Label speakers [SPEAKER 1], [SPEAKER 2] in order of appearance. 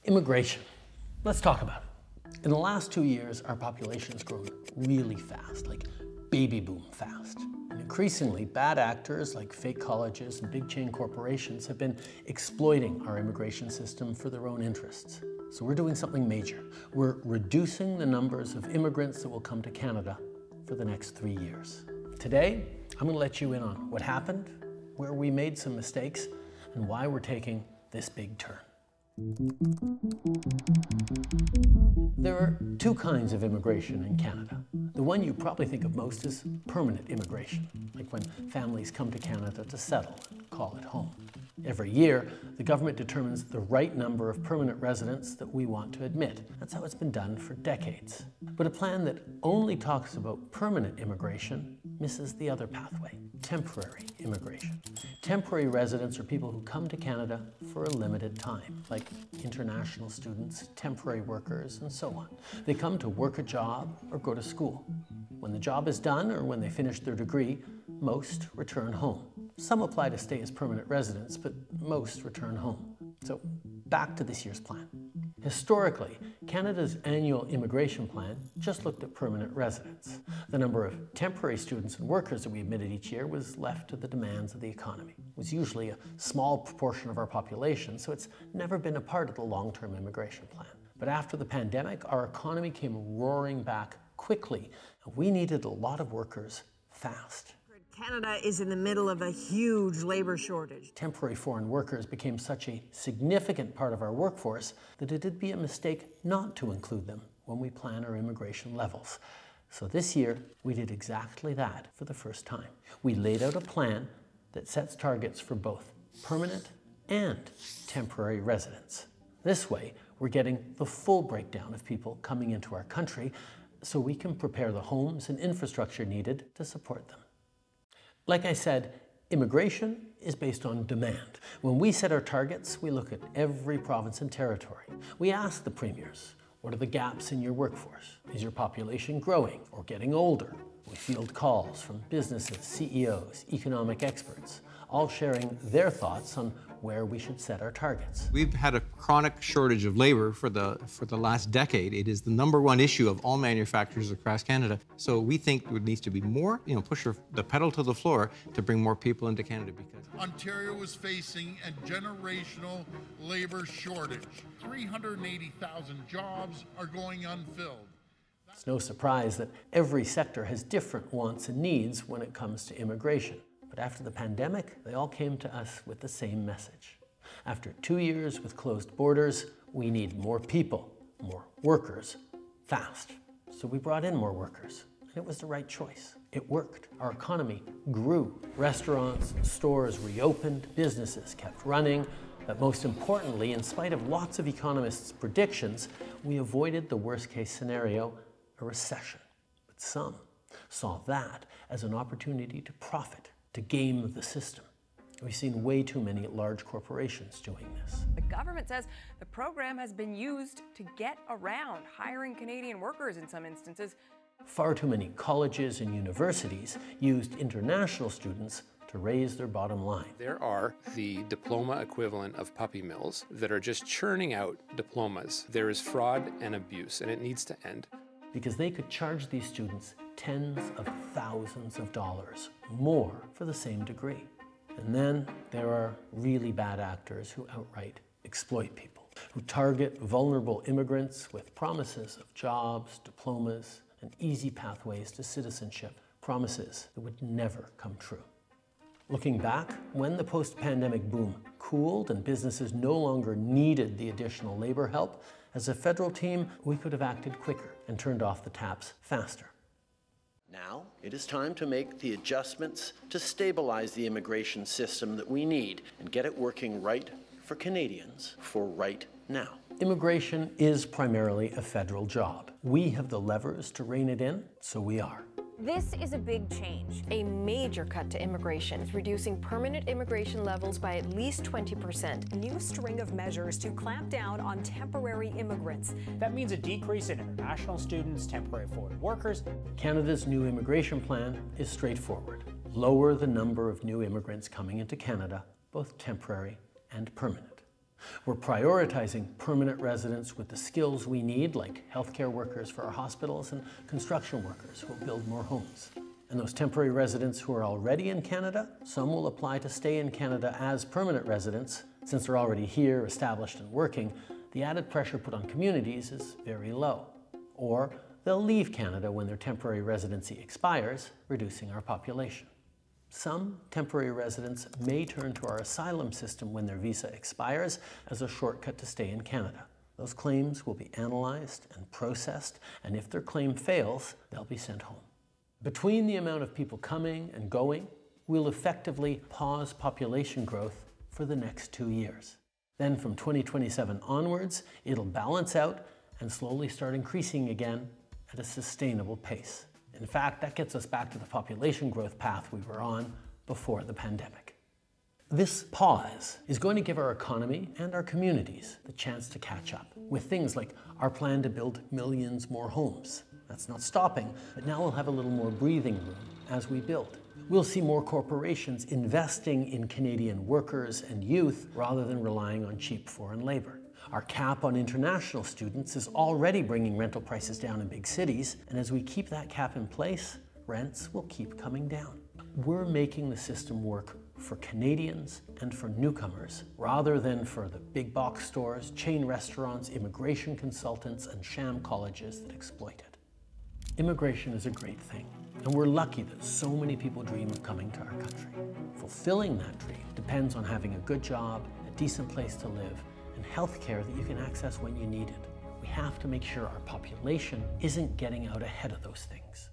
[SPEAKER 1] Immigration. Let's talk about it. In the last 2 years, our population has grown really fast, like baby boom fast. And increasingly, bad actors like fake colleges and big chain corporations have been exploiting our immigration system for their own interests. So we're doing something major. We're reducing the numbers of immigrants that will come to Canada for the next 3 years. Today, I'm going to let you in on what happened, where we made some mistakes, and why we're taking this big turn. There are two kinds of immigration in Canada. The one you probably think of most is permanent immigration, like when families come to Canada to settle and call it home. Every year, the government determines the right number of permanent residents that we want to admit. That's how it's been done for decades. But a plan that only talks about permanent immigration misses the other pathway, temporary immigration. Temporary residents are people who come to Canada for a limited time, like international students, temporary workers, and so on. They come to work a job or go to school. When the job is done or when they finish their degree, most return home. Some apply to stay as permanent residents, but most return home. So back to this year's plan. Historically, Canada's annual immigration plan just looked at permanent residents. The number of temporary students and workers that we admitted each year was left to the demands of the economy. It was usually a small proportion of our population, so it's never been a part of the long-term immigration plan. But after the pandemic, our economy came roaring back quickly, and we needed a lot of workers fast.
[SPEAKER 2] Canada is in the middle of a huge labor shortage.
[SPEAKER 1] Temporary foreign workers became such a significant part of our workforce that it'd be a mistake not to include them when we plan our immigration levels. So this year, we did exactly that for the first time. We laid out a plan that sets targets for both permanent and temporary residents. This way, we're getting the full breakdown of people coming into our country so we can prepare the homes and infrastructure needed to support them. Like I said, immigration is based on demand. When we set our targets, we look at every province and territory. We ask the premiers, what are the gaps in your workforce? Is your population growing or getting older? We field calls from businesses, CEOs, economic experts, all sharing their thoughts on where we should set our targets.
[SPEAKER 3] We've had a chronic shortage of labor for the last decade. It is the #1 issue of all manufacturers across Canada. So we think there needs to be more, push the pedal to the floor to bring more people into Canada because
[SPEAKER 4] Ontario is facing a generational labor shortage. 380,000 jobs are going unfilled.
[SPEAKER 1] It's no surprise that every sector has different wants and needs when it comes to immigration. But after the pandemic, they all came to us with the same message. After 2 years with closed borders, we need more people, more workers, fast. So we brought in more workers, and it was the right choice. It worked. Our economy grew. Restaurants and stores reopened, businesses kept running, but most importantly, in spite of lots of economists' predictions, we avoided the worst-case scenario, a recession. But some saw that as an opportunity to profit, to game the system. We've seen way too many large corporations doing this.
[SPEAKER 5] The government says the program has been used to get around hiring Canadian workers in some instances.
[SPEAKER 1] Far too many colleges and universities used international students to raise their bottom line.
[SPEAKER 6] There are the diploma equivalent of puppy mills that are just churning out diplomas. There is fraud and abuse, and it needs to end.
[SPEAKER 1] Because they could charge these students tens of thousands of dollars more for the same degree. And then there are really bad actors who outright exploit people, who target vulnerable immigrants with promises of jobs, diplomas, and easy pathways to citizenship, promises that would never come true. Looking back, when the post-pandemic boom cooled and businesses no longer needed the additional labor help, as a federal team, we could have acted quicker and turned off the taps faster. Now, it is time to make the adjustments to stabilize the immigration system that we need and get it working right for Canadians for right now. Immigration is primarily a federal job. We have the levers to rein it in, so we are.
[SPEAKER 7] This is a big change. A major cut to immigration, reducing permanent immigration levels by at least 20%.
[SPEAKER 8] A new string of measures to clamp down on temporary immigrants.
[SPEAKER 9] That means a decrease in international students, temporary foreign workers.
[SPEAKER 1] Canada's new immigration plan is straightforward. Lower the number of new immigrants coming into Canada, both temporary and permanent. We're prioritizing permanent residents with the skills we need, like healthcare workers for our hospitals and construction workers who will build more homes. And those temporary residents who are already in Canada, some will apply to stay in Canada as permanent residents. Since they're already here, established and working, the added pressure put on communities is very low. Or they'll leave Canada when their temporary residency expires, reducing our population. Some temporary residents may turn to our asylum system when their visa expires as a shortcut to stay in Canada. Those claims will be analyzed and processed, and if their claim fails, they'll be sent home. Between the amount of people coming and going, we'll effectively pause population growth for the next 2 years. Then from 2027 onwards, it'll balance out and slowly start increasing again at a sustainable pace. In fact, that gets us back to the population growth path we were on before the pandemic. This pause is going to give our economy and our communities the chance to catch up with things like our plan to build millions more homes. That's not stopping, but now we'll have a little more breathing room as we build. We'll see more corporations investing in Canadian workers and youth rather than relying on cheap foreign labor. Our cap on international students is already bringing rental prices down in big cities, and as we keep that cap in place, rents will keep coming down. We're making the system work for Canadians and for newcomers, rather than for the big box stores, chain restaurants, immigration consultants, and sham colleges that exploit it. Immigration is a great thing, and we're lucky that so many people dream of coming to our country. Fulfilling that dream depends on having a good job, a decent place to live, and health care that you can access when you need it. We have to make sure our population isn't getting out ahead of those things.